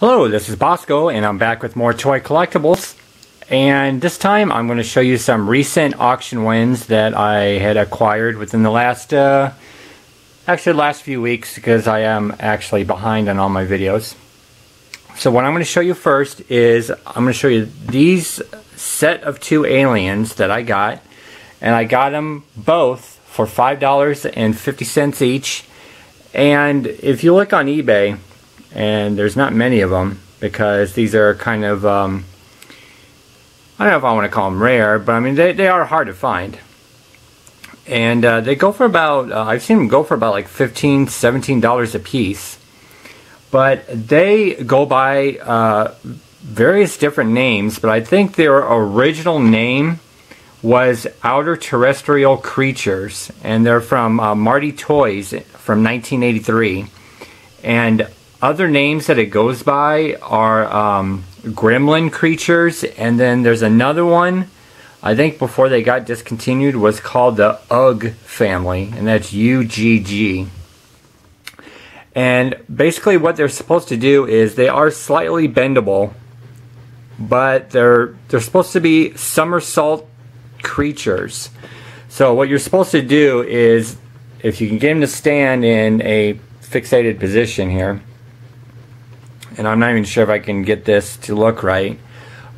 Hello, this is Bosko, and I'm back with more toy collectibles. And this time I'm going to show you some recent auction wins that I had acquired within the last few weeks, because I am actually behind on all my videos. So what I'm going to show you first is I'm going to show you these set of two aliens that I got, and I got them both for $5.50 each. And if you look on eBay, and there's not many of them, because these are kind of, I don't know if I want to call them rare, but I mean, they are hard to find. And they go for about, I've seen them go for about like $15, $17 a piece. But they go by various different names, but I think their original name was Outer Terrestrial Creatures, and they're from Marty Toys from 1983. And other names that it goes by are Gremlin Creatures, and then there's another one, I think before they got discontinued, was called the Ugg family, and that's UGG. And basically what they're supposed to do is they are slightly bendable, but they're supposed to be somersault creatures. So what you're supposed to do is, if you can get them to stand in a fixated position here, and I'm not even sure if I can get this to look right,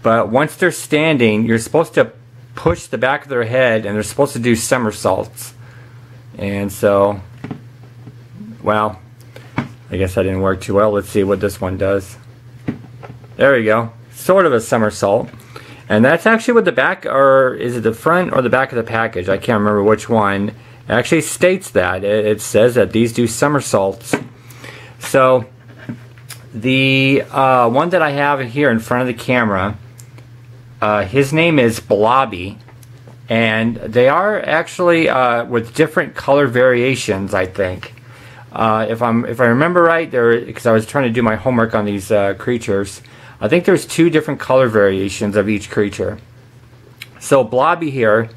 but once they're standing, you're supposed to push the back of their head, and they're supposed to do somersaults. And so, well, I guess that didn't work too well. Let's see what this one does. There we go. Sort of a somersault. And that's actually what the back, or is it the front or the back of the package? I can't remember which one. It actually states that. It says that these do somersaults. So the one that I have here in front of the camera, his name is Blobby, and they are actually with different color variations, I think. If I remember right, because I was trying to do my homework on these creatures, I think there's two different color variations of each creature. So Blobby here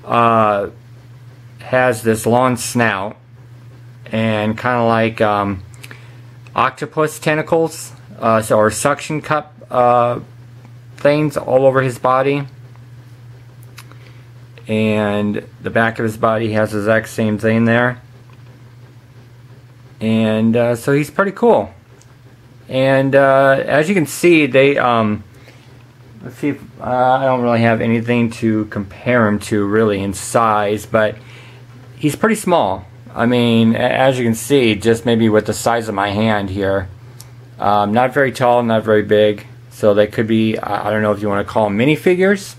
has this long snout and kind of like octopus tentacles, or suction cup things all over his body. And the back of his body has the exact same thing there. And so he's pretty cool. And as you can see, they let's see if I don't really have anything to compare him to really in size, but he's pretty small. I mean, as you can see, just maybe with the size of my hand here. Not very tall, not very big. So they could be, I don't know if you want to call them minifigures.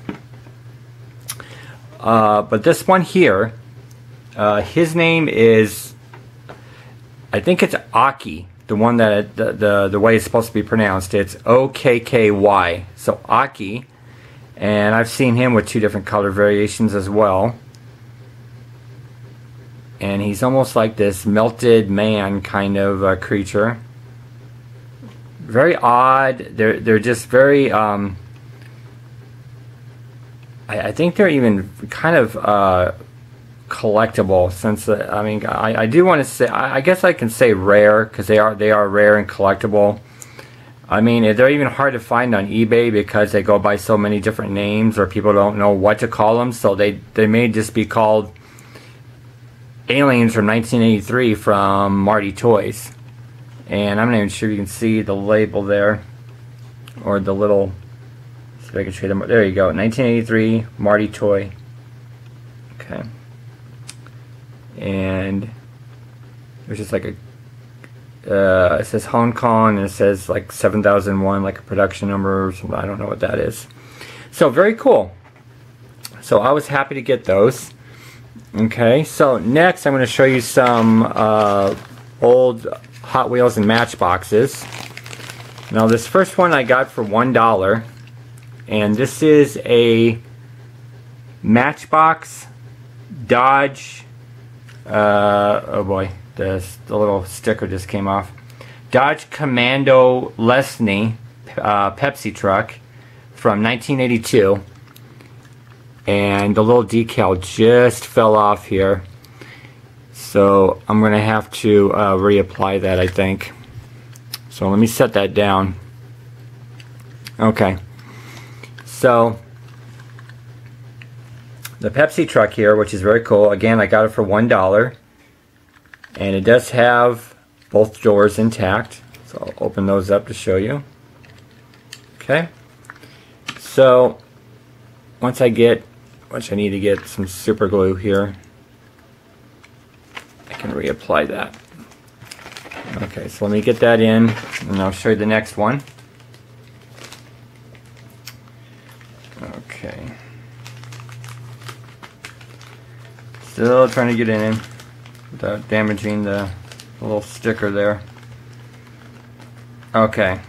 But this one here, his name is, I think it's Aki. The one that the way it's supposed to be pronounced. It's O-K-K-Y. So Aki. And I've seen him with two different color variations as well. And he's almost like this melted man kind of creature. Very odd. They're just very I think they're even kind of collectible, since I mean, I do want to say, I guess I can say rare, because they are rare and collectible. I mean, they're even hard to find on eBay because they go by so many different names, or people don't know what to call them, so they may just be called aliens from 1983 from Marty Toys. And I'm not even sure you can see the label there, or the little, see if I can show them. There you go, 1983 Marty Toy. Okay. And there's just like a it says Hong Kong, and it says like 7001, like a production number or something. I don't know what that is. So very cool. So I was happy to get those. Okay, so next I'm going to show you some old Hot Wheels and Matchboxes. Now this first one I got for $1, and this is a Matchbox Dodge, oh boy, the little sticker just came off. Dodge Commando Lesney Pepsi truck from 1982. And the little decal just fell off here. So I'm going to have to reapply that, I think. So let me set that down. Okay. So the Pepsi truck here, which is very cool. Again, I got it for $1. And it does have both doors intact. So I'll open those up to show you. Okay. So once I get, which I need to get some super glue here, I can reapply that. Okay, so let me get that in and I'll show you the next one. Okay. Still trying to get it in without damaging the little sticker there. Okay.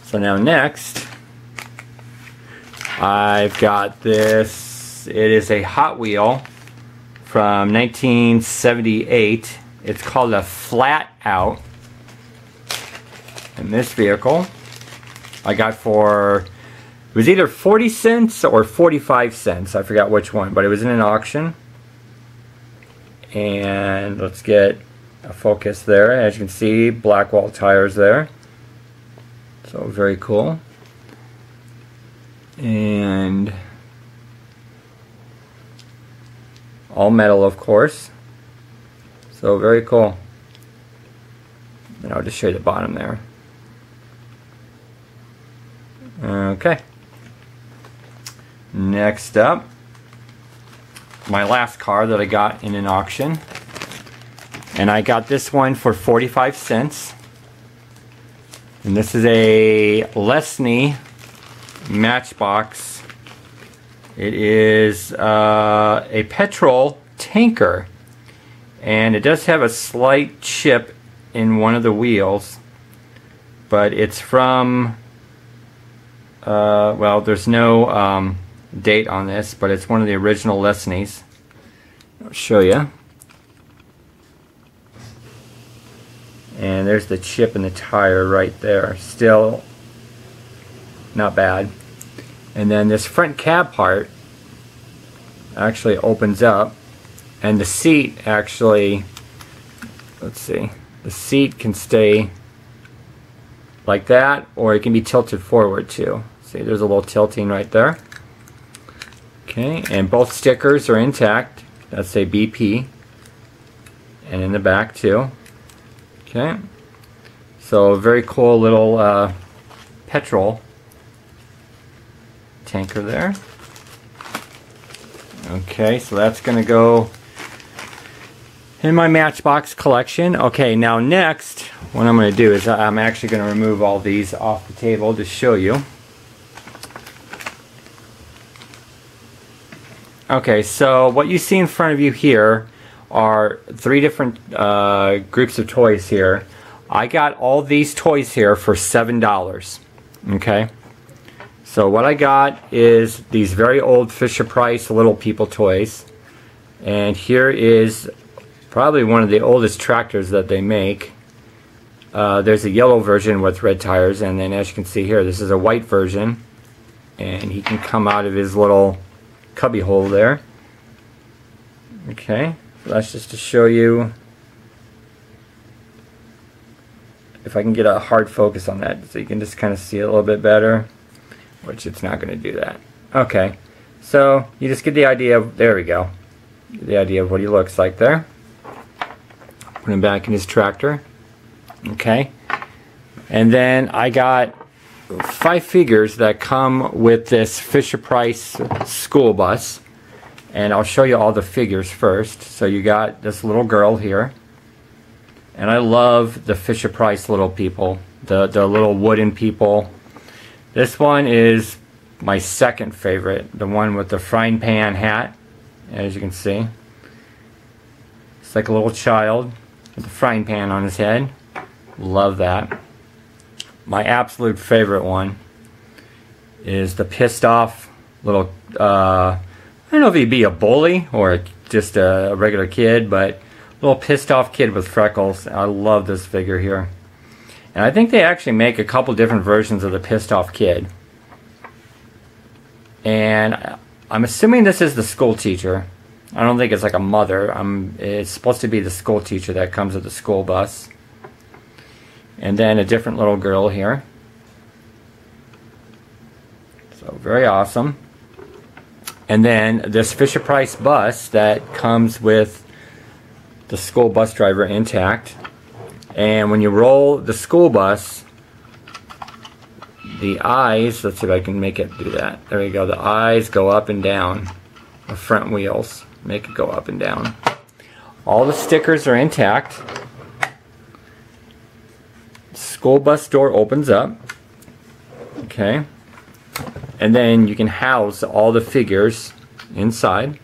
So now next, I've got this. It is a Hot Wheel from 1978. It's called a Flat Out. And this vehicle I got for, it was either 40 cents or 45 cents. I forgot which one, but it was in an auction. And let's get a focus there. As you can see, black wall tires there. So very cool. And all metal, of course. So very cool. And I'll just show you the bottom there. Okay. Next up, my last car that I got in an auction. And I got this one for 45 cents. And this is a Lesney Matchbox. It is a petrol tanker. And it does have a slight chip in one of the wheels. But it's from, well, there's no date on this, but it's one of the original Lesneys. I'll show you. And there's the chip in the tire right there. Still not bad. And then this front cab part actually opens up, and the seat actually, let's see, the seat can stay like that, or it can be tilted forward too. See, there's a little tilting right there. Okay, and both stickers are intact. That's a BP. And in the back too. Okay, so very cool little petrol tanker there. Okay, so that's going to go in my Matchbox collection. Okay, now next, what I'm going to do is I'm actually going to remove all these off the table to show you. Okay, so what you see in front of you here are three different groups of toys here. I got all these toys here for $7. Okay, so what I got is these very old Fisher-Price Little People toys, and here is probably one of the oldest tractors that they make. There's a yellow version with red tires, and then as you can see here, this is a white version, and he can come out of his little cubby hole there. Okay, so that's just to show you, if I can get a hard focus on that so you can just kind of see it a little bit better, which it's not going to do that. Okay, so you just get the idea of, there we go, the idea of what he looks like there. Put him back in his tractor. Okay, and then I got 5 figures that come with this Fisher-Price school bus, and I'll show you all the figures first. So you got this little girl here, and I love the Fisher-Price Little People, the little wooden people. This one is my second favorite, the one with the frying pan hat, as you can see. It's like a little child with a frying pan on his head. Love that. My absolute favorite one is the pissed off little, I don't know if he'd be a bully or just a regular kid, but a little pissed off kid with freckles. I love this figure here. And I think they actually make a couple different versions of the pissed off kid. And I'm assuming this is the school teacher. I don't think it's like a mother. It's supposed to be the school teacher that comes with the school bus. And then a different little girl here. So very awesome. And then this Fisher-Price bus that comes with the school bus driver intact. And when you roll the school bus, the eyes, let's see if I can make it do that. There you go. The eyes go up and down. The front wheels make it go up and down. All the stickers are intact. School bus door opens up. Okay. And then you can house all the figures inside.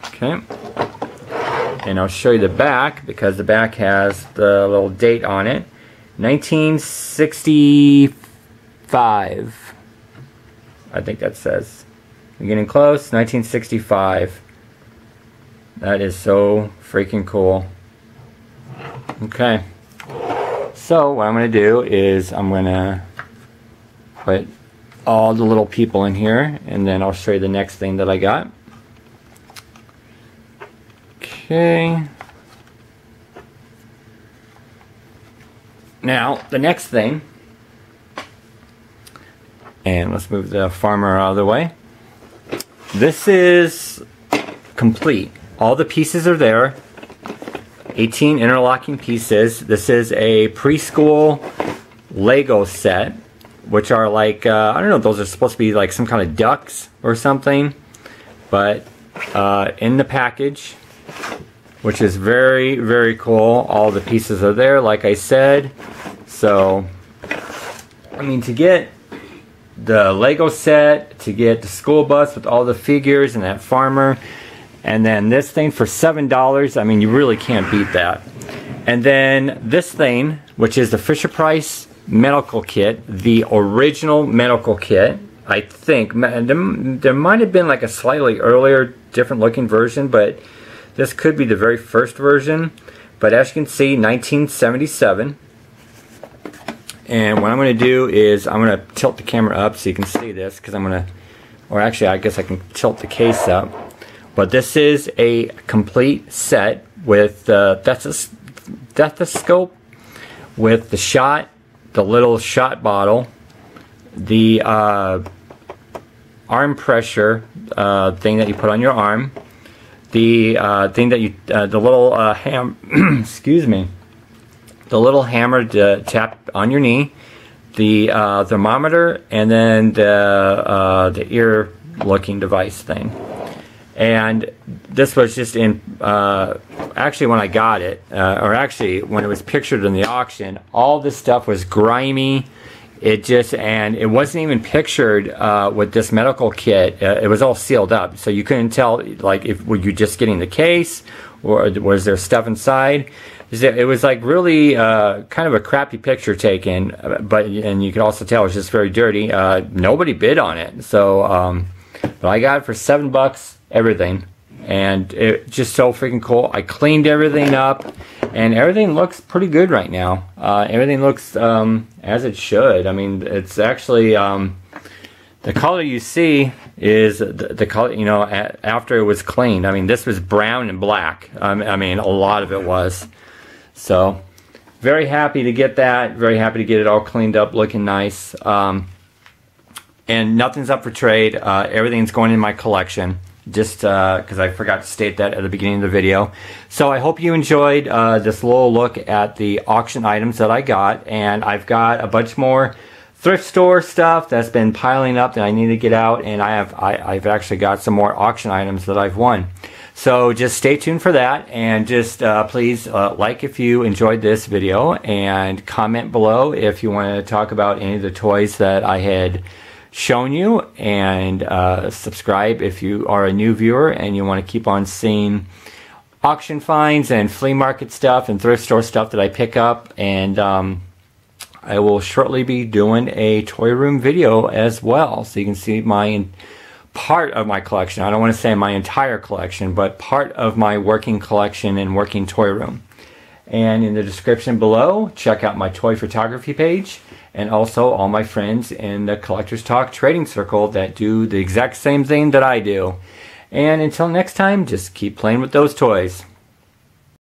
Okay. And I'll show you the back because the back has the little date on it. 1965. I think that says. We're getting close. 1965. That is so freaking cool. Okay. So what I'm going to do is I'm going to put all the little people in here, and then I'll show you the next thing that I got. Okay. Now, the next thing, and let's move the farmer out of the way. This is complete. All the pieces are there. 18 interlocking pieces. This is a preschool Lego set, which are like, I don't know, those are supposed to be like some kind of ducks or something. But in the package, which is very, very cool. All the pieces are there, like I said. So, I mean, to get the Lego set, to get the school bus with all the figures and that farmer, and then this thing for $7, I mean, you really can't beat that. And then this thing, which is the Fisher-Price medical kit, the original medical kit, I think. There might have been like a slightly earlier, different looking version, but this could be the very first version. But as you can see, 1977. And what I'm going to do is I'm going to tilt the camera up so you can see this, because I'm going to, or actually I guess I can tilt the case up. But this is a complete set with the stethoscope, with the shot, the little shot bottle, the arm pressure thing that you put on your arm, the thing that you, the little excuse me, the little hammer to tap on your knee, the thermometer, and then the ear-looking device thing. And this was just in, actually when I got it, or actually when it was pictured in the auction, all this stuff was grimy. It just, and it wasn't even pictured with this medical kit. It was all sealed up, so you couldn't tell, like, if were you just getting the case, or was there stuff inside. It was like really kind of a crappy picture taken, but, and you could also tell it was just very dirty. Nobody bid on it, so but I got it for $7, everything, and it just so freaking cool. I cleaned everything up, and everything looks pretty good right now. Everything looks as it should. I mean, it's actually the color you see is the color, you know, after it was cleaned. I mean, this was brown and black. I mean, a lot of it was. So, very happy to get that. Very happy to get it all cleaned up, looking nice. And nothing's up for trade. Everything's going in my collection, just because I forgot to state that at the beginning of the video. So I hope you enjoyed this little look at the auction items that I got. And I've got a bunch more thrift store stuff that's been piling up that I need to get out. And I've actually got some more auction items that I've won. So just stay tuned for that, and just please like if you enjoyed this video, and comment below if you want to talk about any of the toys that I had shown you, and subscribe if you are a new viewer and you want to keep on seeing auction finds and flea market stuff and thrift store stuff that I pick up. And I will shortly be doing a toy room video as well, so you can see my part of my collection. I don't want to say my entire collection, but part of my working collection and working toy room. And in the description below, check out my toy photography page, and also all my friends in the Collectors Talk Trading Circle that do the exact same thing that I do. And until next time, just keep playing with those toys.